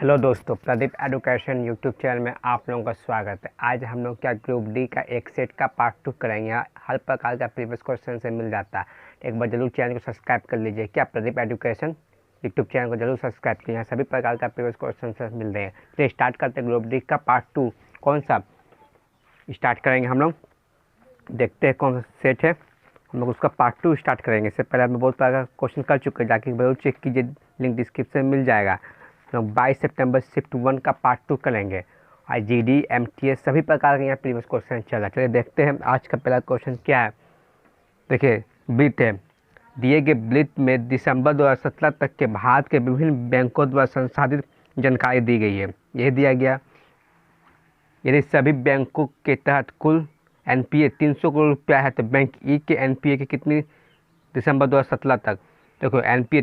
Hello दोस्तों, Pradeep education YouTube channel में आप लोगों का स्वागत है। आज हम लोग क्या ग्रुप डी का एक सेट का पार्ट 2 करेंगे। हर प्रकार का प्रीवियस क्वेश्चन से मिल जाता है। एक बार जरूर चैनल को सब्सक्राइब कर लीजिए। क्या प्रदीप एजुकेशन यूट्यूब चैनल को जरूर सब्सक्राइब कीजिए। यहाँ सभी प्रकार का प्रीवियस क्वेश्चन से मिल रहे हैं। तो स्टार्ट करते हैं ग्रुप डी का पार्ट 2। कौन सा स्टार्ट करेंगे हम लोग, देखते हैं कौन सा सेट है। हम लोग उसका पार्ट 2 स्टार्ट करेंगे। इससे पहले हम बहुत प्रकार का क्वेश्चन कर चुके हैं, जाके जरूर चेक कीजिए, लिंक डिस्क्रिप्शन में मिल जाएगा। तो 22 सितंबर शिफ्ट 1 का पार्ट 2 करेंगे। और जीडी एमटीएस सभी प्रकार के यहाँ प्रीवियस क्वेश्चन चल रहा है। चलिए देखते हैं आज का पहला क्वेश्चन क्या है। देखिए ब्लित है, दिए गए ब्लित में दिसंबर 2017 तक के भारत के विभिन्न बैंकों द्वारा संसाधित जानकारी दी गई है। यही दिया गया, यदि सभी बैंकों के तहत कुल एनपीए 300 करोड़ रुपया है तो बैंक ई के एनपीए की कितनी दिसंबर 2017 तक। देखो एनपीए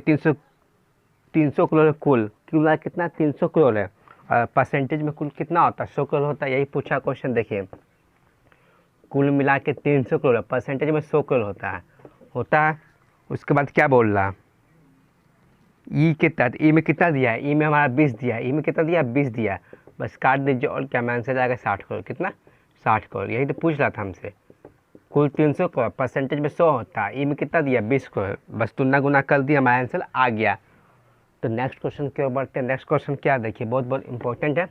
300 करोड़ कुल कितना 300 करोड़ है, और परसेंटेज में कुल कितना होता है 100 करोड़ होता है। यही पूछा क्वेश्चन। देखिए कुल मिला के 300 करोड़, परसेंटेज में 100 करोड़ होता है। उसके बाद क्या बोल रहा, ई के तहत ई में कितना दिया है, ई में हमारा 20 दिया है। ई में कितना दिया, 20 दिया है। बस काट दीजिए और क्या मैं आंसर आएगा 60 करोड़। कितना 60 करोड़। यही तो पूछ रहा था हमसे। कुल 300 करोड़, परसेंटेज में 100 होता है। ई में कितना दिया 20 करोड़। बस तुलना गुना कर दिया, हमारा आंसर आ गया। तो नेक्स्ट क्वेश्चन की ओर बढ़ते हैं। नेक्स्ट क्वेश्चन क्या देखिए, बहुत बहुत इंपॉर्टेंट है।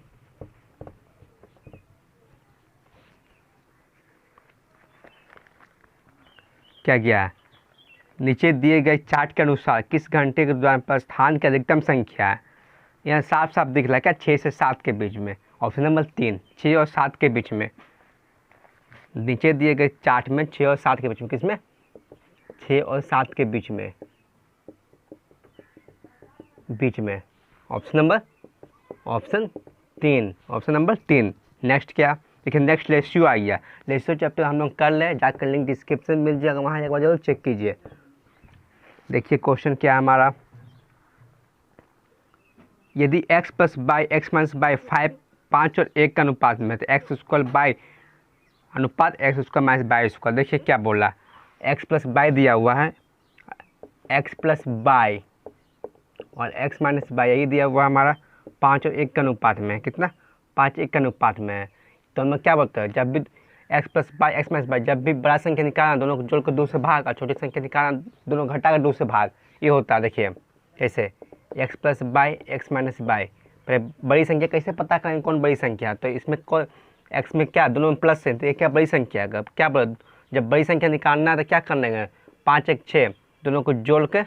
क्या गया, नीचे दिए गए चार्ट के अनुसार किस घंटे के दौरान प्रस्थान की अधिकतम संख्या है। यहाँ साफ साफ दिख रहा है क्या, 6 से 7 के बीच में। ऑप्शन नंबर 3, 6 और 7 के बीच में। नीचे दिए गए चार्ट में 6 और 7 के बीच में, किसमें 6 और 7 के बीच में ऑप्शन नंबर 3। नेक्स्ट क्या, देखिए नेक्स्ट रेशियो आ गया। रेशियो चैप्टर हम लोग कर ले, जाकर लिंक डिस्क्रिप्शन मिल जाएगा, वहाँ एक बार जरूर चेक कीजिए। देखिए क्वेश्चन क्या है हमारा, यदि x plus by x minus by 5 और 1 का अनुपात में है तो एक्स स्क्वायर बाई अनुपात x square minus by square. देखिए क्या बोला, x प्लस बाई दिया हुआ है, x प्लस बाई और x माइनस बाई यही दिया हुआ हमारा 5 और 1 के अनुपात में है। कितना 5 1 के अनुपात में है। तो हम क्या बोलते हैं, जब भी x plus by x minus by, जब भी बड़ा संख्या निकालना दोनों को जोड़ कर 2 से भाग, और छोटी संख्या निकालना दोनों घटा कर 2 से भाग, ये होता है। देखिए कैसे, x plus by x minus by. पहले बड़ी संख्या कैसे पता करें कौन बड़ी संख्या, तो इसमें कौन x में क्या दोनों में प्लस है, तो ये क्या बड़ी संख्या है। क्या बोला, जब बड़ी संख्या निकालना है तो क्या करना है, 5 1 6 दोनों को जोड़ के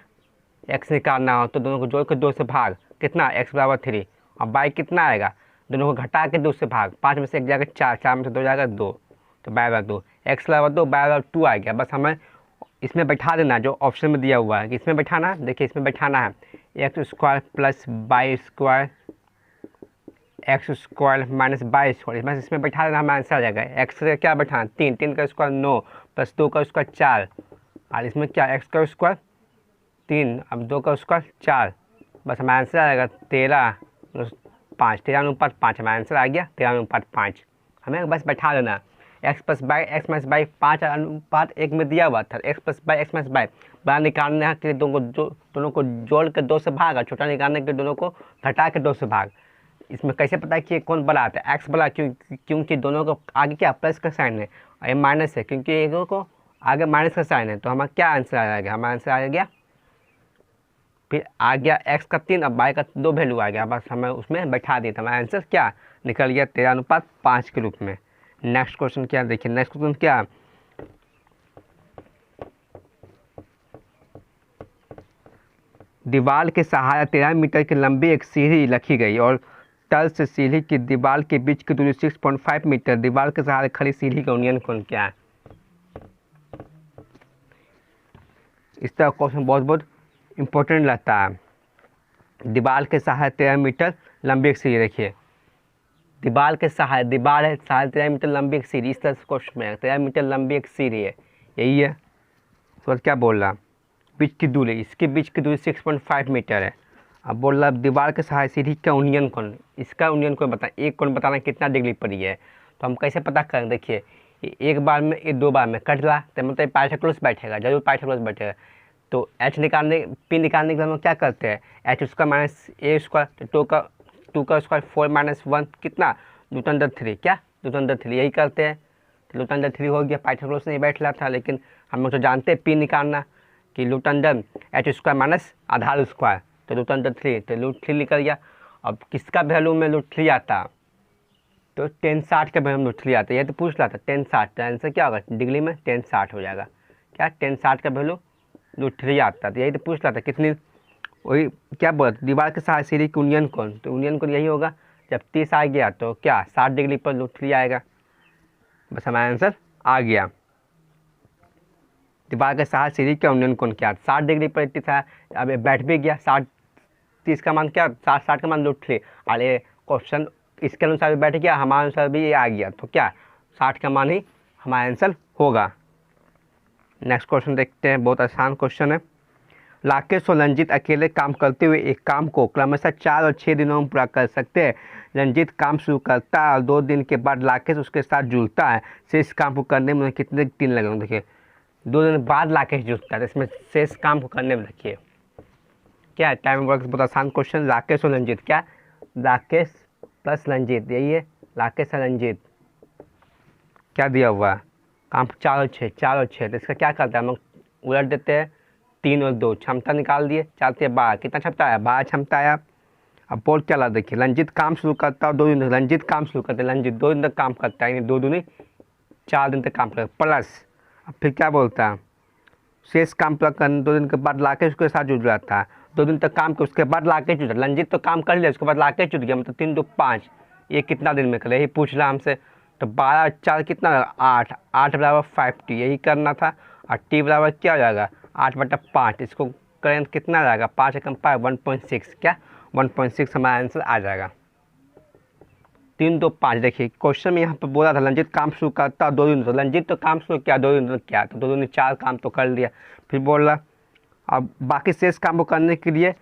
x निकालना हो तो दोनों को जोड़ के 2 से भाग, कितना x बराबर 3, और बाई कितना आएगा, दोनों को घटा के 2 से भाग, 5 में से 1 जाएगा 4, 4 में से 2 जाएगा 2, तो बाई बराबर 2, x बराबर 2 बाई बराबर 2 आ गया। बस हमें इसमें बैठा देना जो ऑप्शन में दिया हुआ है कि इसमें बैठाना है। देखिए इसमें बैठाना है x square plus by square x square minus by square, बस इसमें बैठा देना, हमें आंसर आ जाएगा। एक्स का क्या बैठाना, 3, 3 का स्क्वायर 9 प्लस 2 का स्क्वायर 4, और इसमें क्या एक्स का स्क्वायर 3, अब 2 का स्क्वायर 4, बस हमारा आंसर आ जाएगा 13 5, 13 अनुपात 5, हमारा आंसर आ गया 13 अनुपात 5। हमें बस बैठा देना x plus by x minus by 5 अनुपात 1 में दिया हुआ था। x plus by x minus by बड़ा निकालने के लिए दोनों को जोड़ के 2 से भाग, और छोटा निकालने के दोनों को घटा के 2 से भाग। इसमें कैसे पता है कि कौन बड़ा आता है, x बड़ा, क्योंकि दोनों को आगे क्या प्लस का साइन है और ये माइनस है, क्योंकि एक को आगे माइनस का साइन है। तो हमारा क्या आंसर आ जाएगा, हमारा आंसर आ गया, फिर आ गया x का 3 और y का 2 वैल्यू आ गया, बस हमें उसमें बैठा दिया था। हमारा आंसर क्या निकल गया 13 अनुपात 5 के रूप में। नेक्स्ट क्वेश्चन क्या देखिए, नेक्स्ट क्वेश्चन क्या, दीवार के सहारा 13 मीटर की लंबी एक सीढ़ी रखी गई और तल से सीढ़ी की दीवार के बीच की दूरी 6.5 मीटर। दीवार के सहारे खड़ी सीढ़ी का यूनियन कोण क्या है। इस तरह क्वेश्चन बहुत बहुत इंपॉर्टेंट रहता है। दीवार के सहारे 13 मीटर लंबी एक सीढ़ी, देखिए दीवार के सहारे, दीवार है सहारे 13 मीटर लंबी एक सीढ़ी, इस तरह से क्वेश्चन में 13 मीटर लंबी एक सीढ़ी है, यही है। तो क्या बोल रहा, बीच की दूरी, इसके बीच की दूरी 6.5 मीटर है। अब बोल रहा दीवार के सहारे सीढ़ी का यूनियन कोण, इसका यूनियन कोण बता, एक कोण बताना कितना डिग्री पड़ी है। तो हम कैसे पता करें, देखिए एक बार में ये 2 बार में कट रहा तो मतलब पाइथागोरस बैठेगा, जरूर पाइथागोरस बैठेगा। तो h निकालने p निकालने के लिए हम क्या करते हैं, h square minus a square, तो 2 का 2 का स्क्वायर 4 माइनस 1 कितना √3 क्या √3 यही करते हैं। तो √3 हो गया। पाइथागोरस नहीं बैठ रहा था, लेकिन हम लोग तो जानते हैं पी निकालना कि √h² माइनस आधार स्क्वायर, तो √3 तो √3 निकल गया। अब किसका वैल्यू में √3 आता, तो 1060 का वैल्यू में √3 आता है। ये तो पूछ रहा था 1060, तो आंसर क्या होगा डिग्री में 1060 हो जाएगा। क्या 1060 का वैल्यू √3 आता है, तो यही तो पूछ रहा था कितनी, वही क्या बोला दीवार के साथ सीढ़ी की यूनियन कोण, तो यूनियन कोण यही होगा जब 30 आ गया तो क्या 60 डिग्री पर √3 आएगा। बस हमारा आंसर आ गया। दीवार के साथ सीढ़ी का यूनियन कोण क्या 60 डिग्री पर 30 आया। अब ये बैठ भी गया 60, 30 का मान क्या 60 का मान √3, और ये क्वेश्चन इसके अनुसार भी बैठ गया, हमारे अनुसार भी ये आ गया, तो क्या 60 का मान ही हमारा आंसर होगा। नेक्स्ट क्वेश्चन देखते हैं, बहुत आसान क्वेश्चन है। राकेश और रंजीत अकेले काम करते हुए एक काम को क्रमशः 4 और 6 दिनों में पूरा कर सकते हैं। रंजीत काम शुरू करता है और 2 दिन के बाद राकेश उसके साथ जुड़ता है। शेष काम को करने में कितने दिन लगेंगे, देखिए 2 दिन बाद राकेश जुड़ता है, तो इसमें शेष काम को करने में देखिए क्या है, टाइम वर्क। बहुत आसान क्वेश्चन। राकेश और रंजीत, क्या राकेश प्लस रंजीत, यही है राकेश और रंजीत, क्या दिया हुआ काम 4 और 6, 4 और 6, तो इसका क्या करता है हम लोग उलट देते हैं, 3 और 2 क्षमता निकाल दिए, 4 से 12 कितना क्षमता आया 12 क्षमता आया। अब बोल क्या ला देखिए, रंजीत काम शुरू करता है 2 दिन, रंजीत काम शुरू करते हैं, रंजीत 2 दिन तक काम करता है, 2 दूनी 4 दिन तक काम करता है प्लस। अब फिर क्या बोलता है शेष काम पूरा करने 2 दिन के बाद राकेश उसके साथ जुड़ जाता है, 2 दिन तक काम कर उसके बाद राकेश जुड़, रंजीत तो काम कर लिया उसके बाद राकेश जुड़ गया, मतलब 3 2 5, ये कितना दिन में करे यही पूछ रहा हमसे। तो 12 4 कितना 8, 8 बराबर 5t, यही करना था। और t बराबर क्या हो जाएगा 8/5, इसको करें कितना आ जाएगा 5 एकम 5 1.6, क्या 1.6 हमारा आंसर आ जाएगा। 3 2 5 देखिए क्वेश्चन में यहाँ पर बोला था रंजीत काम शुरू करता 2 दिन, तो रंजीत तो काम शुरू किया 2 दिन तो क्या, तो 2 दिन 4 काम तो कर लिया। फिर बोल रहा अब बाकी शेष काम को करने के लिए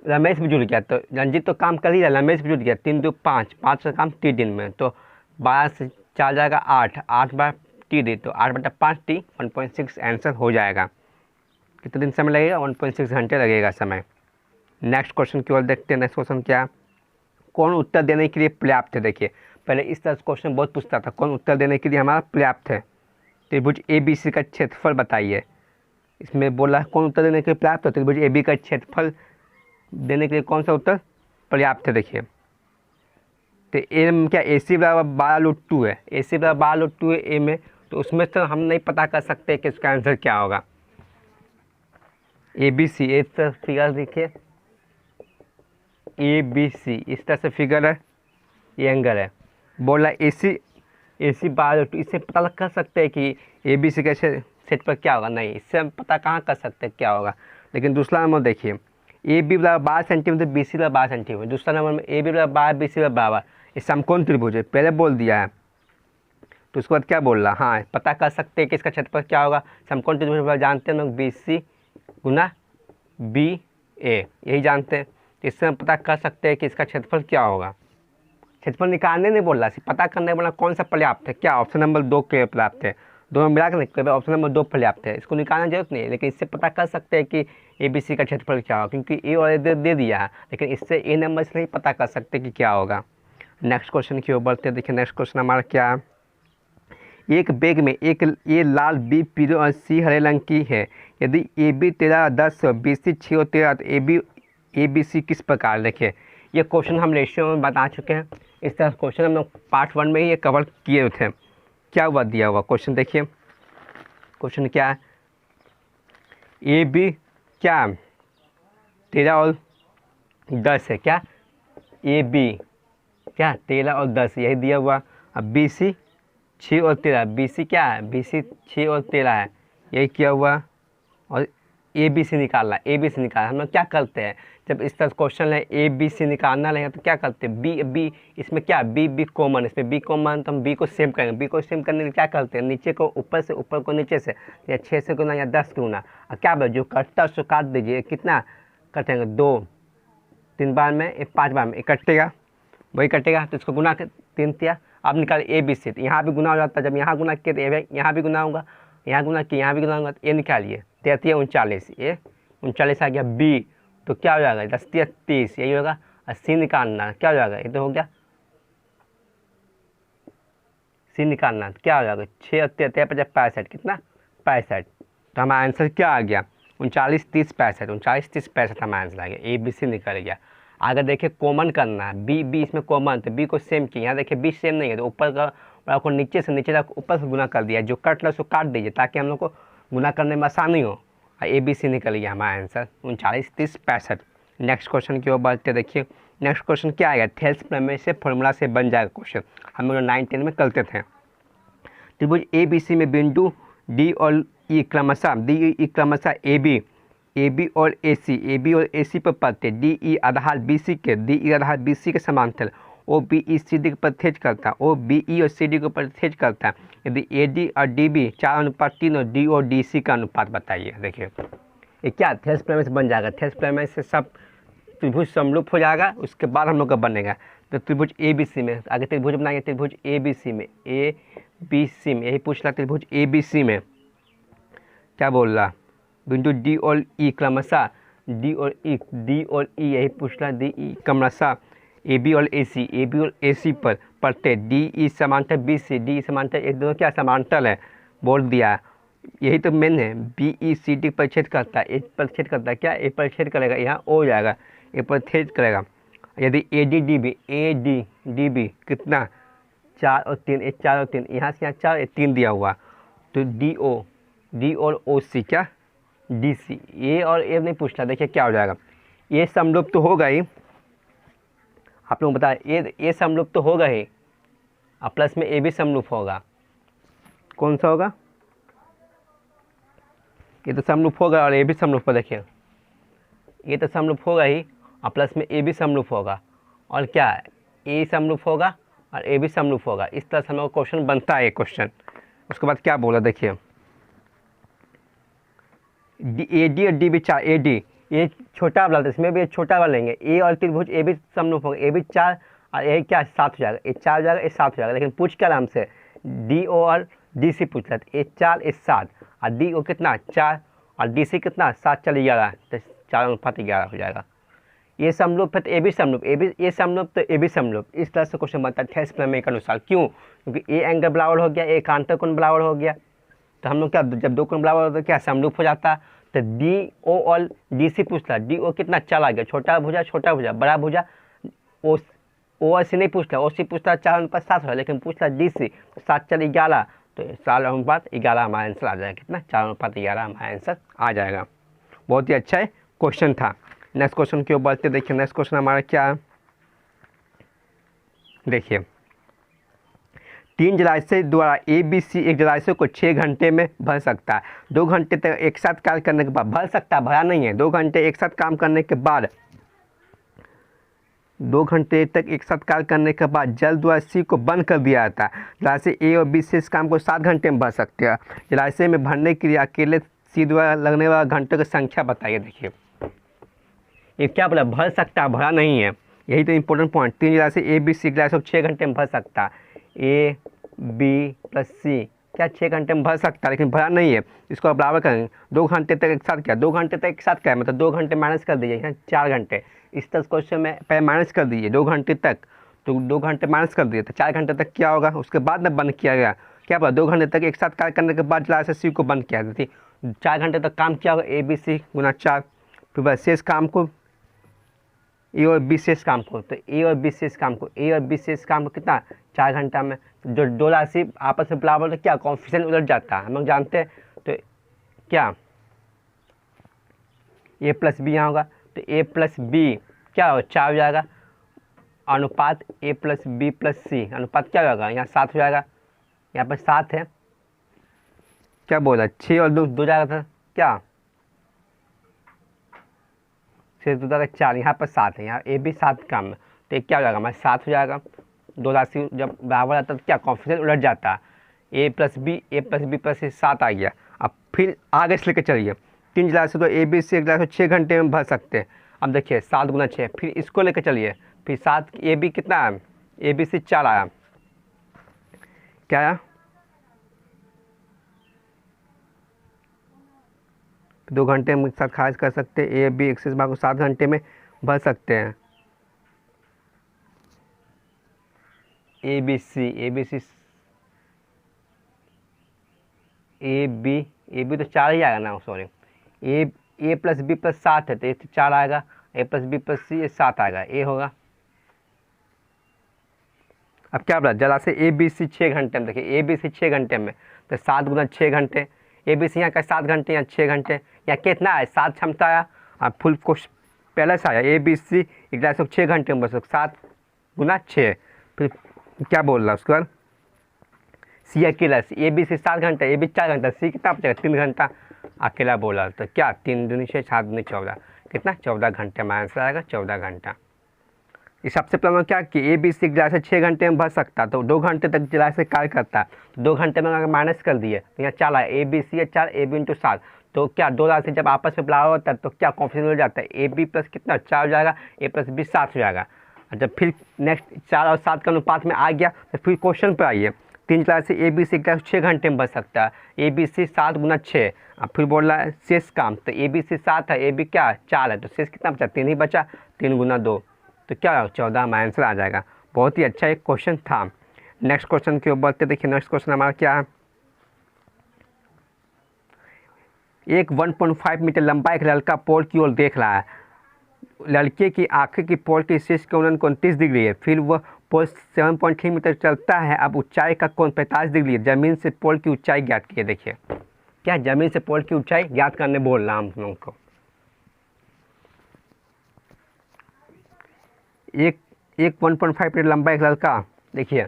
रमेश भी जुड़ गया, तो रंजीत तो काम कर ही रहा, रमेश भी जुड़ गया, 3 2 5, 5 का काम 3 दिन में, तो 12 से 4 जाएगा 8, 8 बार टी डी, तो 8/5t 1.6 आंसर हो जाएगा। कितने दिन समय लगेगा 1.6 घंटे लगेगा समय। नेक्स्ट क्वेश्चन की ओर देखते हैं। नेक्स्ट क्वेश्चन क्या, कौन उत्तर देने के लिए पर्याप्त है। देखिए पहले इस तरह क्वेश्चन बहुत पूछता था, कौन उत्तर देने के लिए हमारा पर्याप्त है। त्रिभुज ABC का क्षेत्रफल बताइए। इसमें बोला कौन उत्तर देने के लिए पर्याप्त है, त्रिभुज AB का क्षेत्रफल देने के लिए कौन सा उत्तर पर्याप्त है। देखिए तो ए में क्या AC बराबर 12√2 है, AC बराबर 12√2 है ए में, तो उसमें से हम नहीं पता कर सकते कि इसका आंसर क्या होगा। ABC इस तरह फिगर देखिए, ABC इस तरह से फिगर है, ये एंगल है, बोला AC 12√2, इससे पता कर सकते हैं कि ABC के सेट पर क्या होगा, नहीं इससे हम पता कहाँ कर सकते हैं क्या होगा। लेकिन दूसरा नंबर देखिए AB बराबर 12 सेंटीमीटर, BC बराबर 12 सेंटीमीटर, दूसरा नंबर में AB बराबर 12 BC बराबर 12, ये समकोण त्रिभुज है, पहले बोल दिया है, तो उसके बाद क्या बोल रहा, हाँ पता कर सकते हैं कि इसका क्षेत्रफल क्या होगा। समकोण त्रिभुज जानते हैं लोग BC गुना BA, यही जानते हैं, तो इससे हम पता कर सकते हैं कि इसका क्षेत्रफल क्या होगा। क्षेत्रफल निकालने नहीं बोल रहा, सिर्फ पता करने बोला कौन सा पर्याप्त है, क्या ऑप्शन नंबर 2 के पर्याप्त है, दोनों मिला कर ऑप्शन नंबर 2 पर्याप्त है। इसको निकालने जरूरत नहीं है, लेकिन इससे पता कर सकते हैं कि ABC का क्षेत्रफल क्या होगा, क्योंकि ए और दे दिया है, लेकिन इससे ए नंबर से नहीं पता कर सकते कि क्या होगा। नेक्स्ट क्वेश्चन की ओर बढ़ते हैं। देखिए नेक्स्ट क्वेश्चन हमारा क्या है, एक बैग में एक ए लाल, बी पीले और सी हरे रंग की है। यदि AB 13 10 BC 6 और 13, तो ABC किस प्रकार। देखिए ये क्वेश्चन हम रेशियो में बता चुके हैं, इस तरह क्वेश्चन हम लोग पार्ट 1 में ही ये कवर किए थे। क्या हुआ दिया हुआ क्वेश्चन देखिए, क्वेश्चन क्या है, AB क्या 13 और 10 है, क्या AB क्या 13 और 10 यही दिया हुआ। अब BC 6 और 13, BC क्या है BC 6 और 13 है, यही किया हुआ। और ABC निकालना, ABC निकालना हम लोग क्या करते हैं, जब इस तरह क्वेश्चन है ABC निकालना रहेगा तो क्या करते हैं, B इसमें क्या B कॉमन, इसमें B कॉमन, तो हम B को सेम करेंगे। B को सेम करने के लिए क्या करते हैं, नीचे को ऊपर से, ऊपर को नीचे से, या 6 से गुना या 10 गुना, और क्या बोले जो कटता है उसको काट दीजिए, कितना कटेंगे 2 3 बार में, 5 बार में कटेगा, वही कटेगा, तो इसको गुना 3 किया। अब निकाले ABC, तो यहाँ भी गुना हो जाता है, जब यहाँ गुना किया तो यहाँ भी गुना होगा, यहाँ गुना किया यहाँ भी गुना होगा, तो ये निकालिए 33 39, ये 39 आ गया। B तो क्या हो जाएगा 10 30, यही होगा। और सी निकालना, क्या हो जाएगा, ये तो हो गया। सी निकालना क्या हो जाएगा, 6 और 13 50 65, कितना 65। तो हमारा आंसर क्या आ गया, 39 30 65, 39 30 65 हमारा आंसर आ गया, ए बी सी निकल गया। अगर देखिए कॉमन करना है, बी बी इसमें कॉमन, तो बी को सेम किया, यहाँ देखिए बी सेम नहीं है तो ऊपर का बड़ा को नीचे से नीचे तक ऊपर से गुना कर दिया, जो कट लो उसको काट दीजिए ताकि हम लोग को गुना करने में आसानी हो। ए बी सी निकल गया हमारा आंसर 39 30 65। नेक्स्ट क्वेश्चन की ओर बढ़ते देखिए, नेक्स्ट क्वेश्चन क्या आएगा, थेल्स प्रमेय से फॉर्मूला से बन जाएगा क्वेश्चन, हम लोग 9 10 में करते थे। त्रिभुज ए बी सी में बिंदु डी और ई क्रमशः ए बी और ए सी पर पड़ते, डी ई आधार बी सी के समांतर, O B E C D को प्रतिच्छेद करता है, ओ बी ई और सी डी को प्रतिच्छेद करता है, यदि ए डी और डी बी 4:3 और डी और डी सी का अनुपात बताइए। देखिए ये क्या थेल्स प्रमेय से बन जाएगा, थेल्स प्रमेय से सब त्रिभुज समरूप हो जाएगा, उसके बाद हम लोग का बनेगा। तो त्रिभुज ए बी सी में आगे त्रिभुज बनाएंगे, त्रिभुज ए बी सी में यही पूछ रहा, त्रिभुज ए बी सी में क्या बोल रहा, बिंदु डी और ई क्रमशः डी और ई यही पूछ रहा, डी ई क्रमशः ए बी और ए सी पर पड़ते, डी ई समांतर बी सी, डी समांतर एक दोनों क्या समांतर है बोल दिया, यही तो मेन है। बी ई सी डी पर छेद करता है, एक पर छेद करता है, क्या एक पर छेद करेगा, यहाँ ओ हो जाएगा, एक पर छेद करेगा। यदि ए डी डी बी कितना 4 और 3, एक 4 और 3, यहाँ से यहाँ 4 एक 3 दिया हुआ, तो डी और ओ सी क्या डी सी, ए और ए नहीं पूछ रहा, देखिए क्या हो जाएगा, ये समरूप तो होगा ही, आप लोग बताए ये समरूप तो होगा ही, और प्लस में ए भी समरूप होगा, कौन सा होगा, ये तो समरूप होगा और ए भी समरूप होगा। देखिए ये तो समरूप होगा ही और प्लस में ए भी समरूप होगा, और क्या ए समरूप होगा और ए भी समरूप होगा, इस तरह से हम लोग क्वेश्चन बनता है। क्वेश्चन उसके बाद क्या बोला, देखिए ए डी और डी बी 4, ए डी ये छोटा वाला, इसमें भी छोटा वाला लेंगे, ए और त्रिभुज ए भी समरूप होगा, ए भी 4 और ए क्या 7 हो जाएगा, ए 4 हो जाएगा, ए 7 हो जाएगा। लेकिन पूछ क्या नाम से डी ओ और डी सी पूछ रहा है, ए 4 ए 7 और डी ओ कितना 4 और डी सी कितना 7 चल 11, तो 4:11 हो जाएगा। ये समरूप है तो ए भी समरूप, ये समरूप तो ए भी समरूप, इस तरह से क्वेश्चन बनता है थेल्स प्रमेय के अनुसार। क्यों, क्योंकि ए एंगल बराबर हो गया, ए कांतर कोण बराबर हो गया, तो हम लोग क्या जब दो कोण बराबर होता है क्या समरूप हो जाता। तो डी ओ और डी सी पूछ रहा, डी ओ कितना चला गया, छोटा भुजा बड़ा भुजा, ओ और सी नहीं पूछ रहा, ओ सी पूछ रहा 4:7 हो रहा, लेकिन पूछ रहा डी सी 7 चल 11, तो 4:11 हमारा आंसर आ जाएगा, कितना 4:11 हमारा आंसर आ जाएगा। बहुत ही अच्छा है क्वेश्चन था। नेक्स्ट क्वेश्चन की ओर बढ़ते देखिए, नेक्स्ट क्वेश्चन हमारा क्या है, देखिए 3 जलाशय द्वारा ए बी सी एक जलाशय को 6 घंटे में भर सकता है, 2 घंटे तक एक साथ कार्य करने के बाद भर सकता है, भरा नहीं है, 2 घंटे एक साथ काम करने के बाद 2 घंटे तक एक साथ कार्य करने के बाद जल द्वारा सी को बंद कर दिया जाता है। जलाशय ए और बी से इस काम को 7 घंटे में भर सकते हैं। जलाशय में भरने के लिए अकेले सी द्वारा लगने वाला घंटों की संख्या बताइए। देखिए ये क्या बोला, भर सकता है, भरा नहीं है, यही तो इंपॉर्टेंट पॉइंट। 3 जलाशय ए बी सी जलाशय 6 घंटे में भर सकता है, ए बी प्लस सी क्या 6 घंटे में भर सकता है, लेकिन भरा नहीं है, इसको आप बराबर करेंगे। 2 घंटे तक एक साथ क्या, 2 घंटे तक एक साथ क्या है, मतलब 2 घंटे माइनस कर दीजिए, 4 घंटे, इस तरह क्वेश्चन में पहले माइनस कर दीजिए 2 घंटे तक, तो 2 घंटे माइनस कर दिए तो 4 घंटे तक क्या होगा, उसके बाद में बंद किया गया, क्या पता 2 घंटे तक एक साथ कार्य करने के बाद जलाशय सी को बंद किया जाती, 4 घंटे तक काम किया होगा, ए बी सी गुना 4, फिर बस शेष काम को ए और बी शेष काम को, तो ए और बी शेष काम को कितना 4 घंटा में, जो 2 राशि आपस में बराबर तो क्या कॉन्फिडेंस उलट जाता है, हम लोग जानते हैं। तो क्या ए प्लस बी यहाँ होगा, तो ए प्लस बी क्या हो 4 हो जाएगा, अनुपात ए प्लस बी प्लस सी अनुपात क्या होगा, यहाँ 7 हो जाएगा, यहाँ पर 7 है, क्या बोला 6 और 2 जाएगा था, क्या 6 2 जाएगा 4, यहाँ पर 7 है, यहाँ ए भी 7 काम है, तो क्या हो जाएगा हमारा 7 हो जाएगा। 2 राशि जब बराबर आता है तो क्या कॉन्फिडेंस उलट जाता है, ए प्लस बी प्लस सी 7 आ गया। अब फिर आगे से लेकर चलिए, 3 जलाशय तो ए बी सी एक जलाशय 6 घंटे में भर सकते हैं। अब देखिए 7 गुना 6, फिर इसको लेकर चलिए, फिर 7 ए बी कितना आया, ए बी सी 4 आया, क्या आया 2 घंटे में एक साथ खारिज कर सकते हैं, ए बी एक्सेस बार को 7 घंटे में भर सकते हैं। A B C A B C A B तो 4 ही आएगा ना, sorry. A plus B plus 7 है तो ये 4 आएगा, A plus B plus C ये 7 आएगा, ए होगा। अब क्या बोला, जरा से ए बी सी 6 घंटे में, देखिए ए बी सी 6 घंटे में तो 7 गुना 6 घंटे, ए बी सी यहाँ का 7 घंटे, यहाँ 6 घंटे, यहाँ कितना है 7 क्षमता आया। अब फुल कोश पहले से आया ए बी सी एक ग्लास 6 घंटे में बस 7 गुना 6, फिर क्या बोल रहा है उसके बाद सी अकेला, ए बी सी 7 घंटा, ए बी 4 घंटा, सी कितना बचेगा 3 घंटा अकेला बोला, तो क्या 3 दूनी 6 7 दूनी 14, कितना 14 घंटे में आंसर आएगा 14 घंटा। इस सबसे पहले क्या कि ए बी सी गिलास 6 घंटे में भर सकता तो 2 घंटे तक गिलास से कार्य करता, तो 2 घंटे में अगर माइनस कर दिए तो यहाँ 4 आया, ए बी सी है 4, ए बी इंटू 7, तो क्या 2 राशि जब आपस में बराबर होता है तो क्या कॉन्फिडेंस हो जाता है, ए बी प्लस कितना 4 हो जाएगा, ए प्लस बी 7 हो जाएगा। जब फिर नेक्स्ट 4 और 7 का अनुपात में आ गया तो फिर क्वेश्चन पर आइए, 3 गिलास से ए बी सी गिलास 6 घंटे में बच सकता है, ए बी सी 7 गुना 6, अब फिर बोल रहा है शेष काम, तो ए बी सी 7 है, ए बी क्या 4 है, तो शेष कितना बचा 3 ही बचा, 3 गुना 2, तो क्या 14 में आंसर आ जाएगा। बहुत ही अच्छा एक क्वेश्चन था। नेक्स्ट क्वेश्चन की ओर बढ़ते, देखिए नेक्स्ट क्वेश्चन हमारा क्या है, एक 1.5 मीटर लंबा एक लड़का पोल की ओर देख रहा है, लड़के की आंखें की पोल की शीर्ष का कोण 29 डिग्री है, फिर वह पोल 7.3 मीटर चलता है, अब ऊंचाई का कोण 45 डिग्री है, जमीन से पोल की ऊंचाई ज्ञात कीजिए। देखिए क्या जमीन से पोल की ऊंचाई ज्ञात करने बोल रहा हूँ हम लोगों को। एक 1.5 मीटर लंबा एक लड़का, देखिए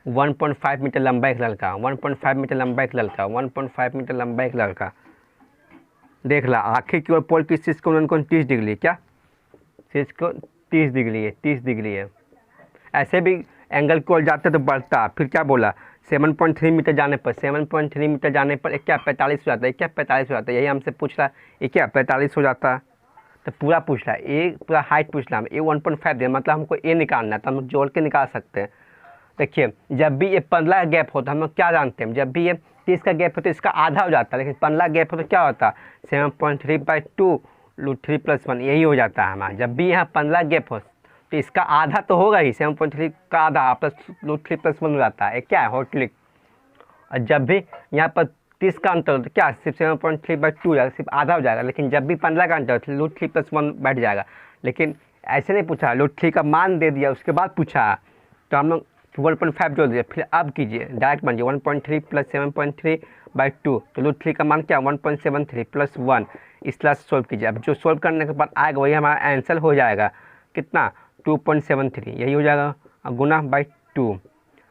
1.5 मीटर लंबा एक लड़का, 1.5 मीटर लंबा एक लड़का, 1.5 मीटर लंबा एक लड़का देख रहा, आखिर की ओर पोल की शीर्ष कोण 30 डिग्री, क्या शीर्ष कोण 30 डिग्री है, 30 डिग्री है। ऐसे भी एंगल की ओर जाते तो बढ़ता, फिर क्या बोला 7.3 मीटर जाने पर, 7.3 मीटर जाने पर एक क्या 45 हो जाता है, क्या 45 हो जाता है, यही हमसे पूछ रहा है, ये क्या 45 हो जाता है, तो पूरा पूछ रहा है, ए पूरा हाइट पूछ रहा है, ए 1.5 दिया मतलब हमको ए निकालना है, तो हम जोड़ के निकाल सकते हैं। देखिए जब भी ये 15 गैप होता है हम लोग क्या जानते हैं, जब भी ये 30 का गैप होता है इसका आधा हो जाता है, लेकिन 15 गैप हो तो क्या होता है 7.3/2 √3+1 यही हो जाता है हमारा। जब भी यहाँ 15 गैप हो तो इसका आधा तो होगा ही, 7.3 का आधा प्लस √3+1 हो जाता है, क्या है हॉटलिक। और जब भी यहाँ पर 30 का अंतर हो तो क्या सिर्फ 7.3/2 हो जाएगा, सिर्फ आधा हो जाएगा, लेकिन जब भी 15 का अंतर हो तो √3+1 बैठ जाएगा। लेकिन ऐसे नहीं पूछा, √3 का मान दे दिया उसके बाद पूछा तो हम लोग 1.5 जोड़ दिया, फिर अब कीजिए डायरेक्ट बन जाए 1.3 प्लस 7.3/2, तो √3 का मान क्या 1.73 + 1, इस तरह से सोल्व कीजिए। अब जो सोल्व करने के बाद आएगा वही हमारा आंसर हो जाएगा, कितना 2.73, यही हो जाएगा गुना बाई 2।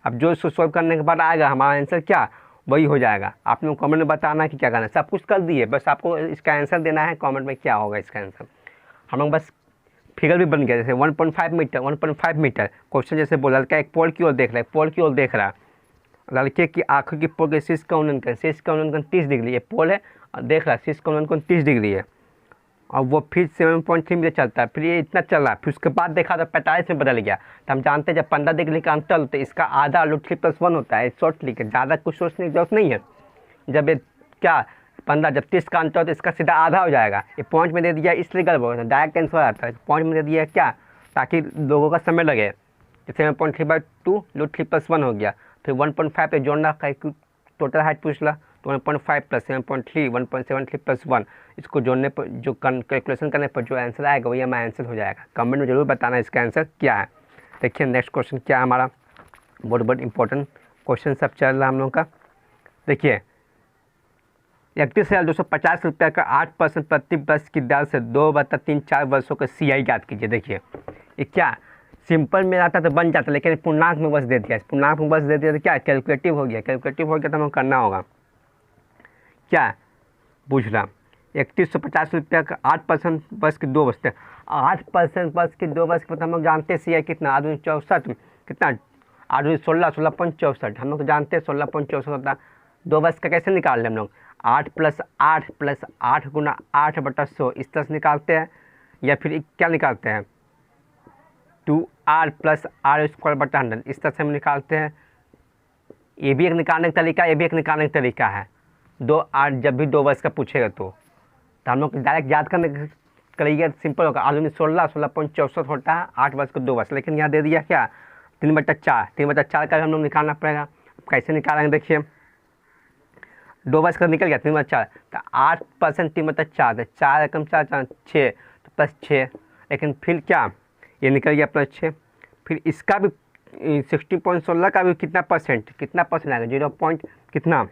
अब जो सोल्व करने के बाद आएगा हमारा आंसर क्या वही हो जाएगा। आप लोग कमेंट में बताना है कि क्या करना है, सब कुछ कर दिए, बस आपको इसका आंसर देना है कमेंट में क्या होगा इसका आंसर। हम लोग बस फिगर भी बन गया, जैसे 1.5 मीटर 1.5 मीटर क्वेश्चन जैसे बोला, लड़का एक पोल की ओर देख रहा है, पोल की ओर देख रहा है, लड़के की आंखों की पोल के शीर्ष का उन्नयन 30 डिग्री, ये पोल है और देख रहा है शीर्ष का उन्नयन 30 डिग्री है, और वो फिर 7.3 मीटर चलता है, फिर ये इतना चल रहा है, फिर उसके बाद देखा तो 45 में बदल गया। तो हम जानते हैं जब 15 डिग्री का अंतर होता है इसका आधा √3+1 होता है, शॉर्ट लिख ज़्यादा कुछ सोचने की जरूरत नहीं है। जब ये क्या 15 जब 30 का अंतर हो तो इसका सीधा आधा हो जाएगा, ये पॉइंट में दे दिया इसलिए गड़बड़ है, डायरेक्ट आंसर आता है, पॉइंट में दे दिया क्या ताकि लोगों का समय लगे। 7.3/2 √3+1 हो गया, फिर 1.5 पे जोड़ना टोटल हाइट पूछ ला, तो 1.5 + 7.3 1.73 + 1, इसको जोड़ने पर जो कैलकुलेशन करने पर जो आंसर आएगा वही हमारा आंसर हो जाएगा। कमेंट में जरूर बताना इसका आंसर क्या है। देखिए नेक्स्ट क्वेश्चन क्या है हमारा, बहुत इंपॉर्टेंट क्वेश्चन सब चल रहा है हम लोग का। देखिए 31,250 रुपये का 8% प्रति वर्ष की दर से 2/3-4 वर्षों का CI ज्ञात कीजिए। देखिए ये क्या सिंपल में आता तो बन जाता, लेकिन पूर्णांक में बस दे दिया, पूर्णांक में बस दे दिया तो क्या कैलकुलेटिव हो गया, कैलकुलेटिव हो गया तो हमें करना होगा क्या पूछ रहा 3150 रुपये का 8% वर्ष की 2 वर्ष, 8% वर्ष की 2 वर्ष के हम लोग जानते हैं CI कितना 8×64 कितना 8×16 16.64, हम लोग जानते हैं 16.64 होता। 2 वर्ष का कैसे निकाल लें हम लोग 8 + 8 + 8 गुना 8/100 इस तरह से निकालते हैं, या फिर क्या निकालते हैं 2r + r² इस तरह से हम निकालते हैं। ये भी एक निकालने का तरीका, ये भी एक निकालने का तरीका है। 2r जब भी 2 वर्ष का पूछेगा तो हम लोग डायरेक्ट याद करने करिएगा, सिंपल होगा 8×16 16.64 होता है 8 वर्ष को 2 वर्ष, लेकिन यहाँ दे दिया क्या 3/4, 3/4 का हम लोग निकालना पड़ेगा। कैसे निकालेंगे देखिए, 2 वर्ष का निकल गया 3/4, तो 8% 3/4, 4 एकम 4 4 6, तो +6। लेकिन फिर क्या, ये निकल गया +6। फिर इसका भी 60.16 का भी कितना परसेंट आएगा, 0 पॉइंट कितना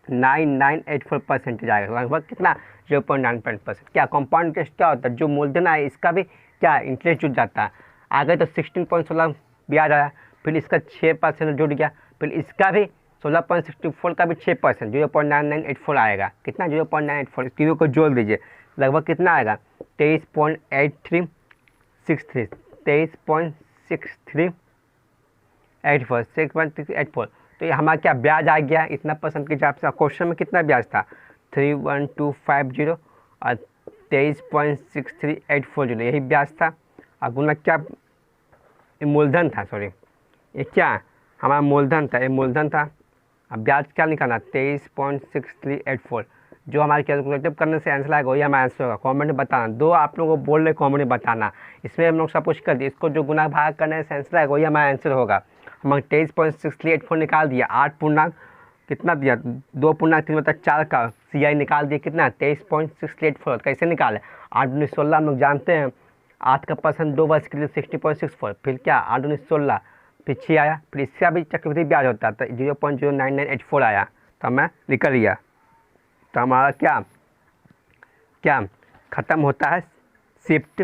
9984% आएगा, लगभग कितना 0.9%। क्या कंपाउंड इंटरेस्ट क्या होता है, जो मूलधन है इसका भी क्या इंटरेस्ट जुड़ जाता है। आगे तो 16.16 ब्याज आया, फिर इसका 6% जुड़ गया, फिर इसका भी 16.64 का भी 6%, 0.9984 आएगा। कितना 0.984, तीनों को जोड़ दीजिए, लगभग कितना आएगा 23.8363, 23.6384, 6.684। तो ये हमारा क्या ब्याज आ गया इतना % के हिसाब से। क्वेश्चन में कितना ब्याज था 31250 और 23.63840, यही ब्याज था। और गुना क्या, ये मूलधन था, सॉरी ये क्या हमारा मूलधन था, ये मूलधन था। अब ब्याज क्या निकालना 23.6384, जो हमारे कैलकुलेटिव करने से आंसर आएगा वही हमारा आंसर होगा। कमेंट में बताना, 2 आप लोगों को बोल रहे कमेंट में बताना, इसमें हम लोग सब कुछ कर दिए, इसको जो गुना भाग करने से आंसर आएगा वही हमारा आंसर होगा। हम 23.6384 निकाल दिया, 8 पूर्णांक कितना दिया 2 पूर्णांक 3/4 का CI निकाल दिया, कितना 23.6384। कैसे निकाले, 8 × 16 हम लोग जानते हैं, 8 का % 2 वर्ष के लिए 60.64, फिर क्या 8 × 16, फिर 6 आया, फिर इसका भी चक्रवृद्धि ब्याज होता है, तो 0.09984 आया, तो हमें निकल गया। तो हमारा क्या क्या ख़त्म होता है शिफ्ट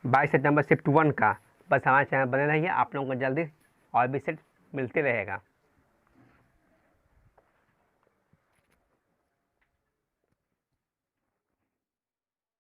22 सितंबर शिफ्ट 1 का। बस हमारे चैनल बने रहिए, आप लोगों को जल्दी और भी सेट मिलते रहेगा।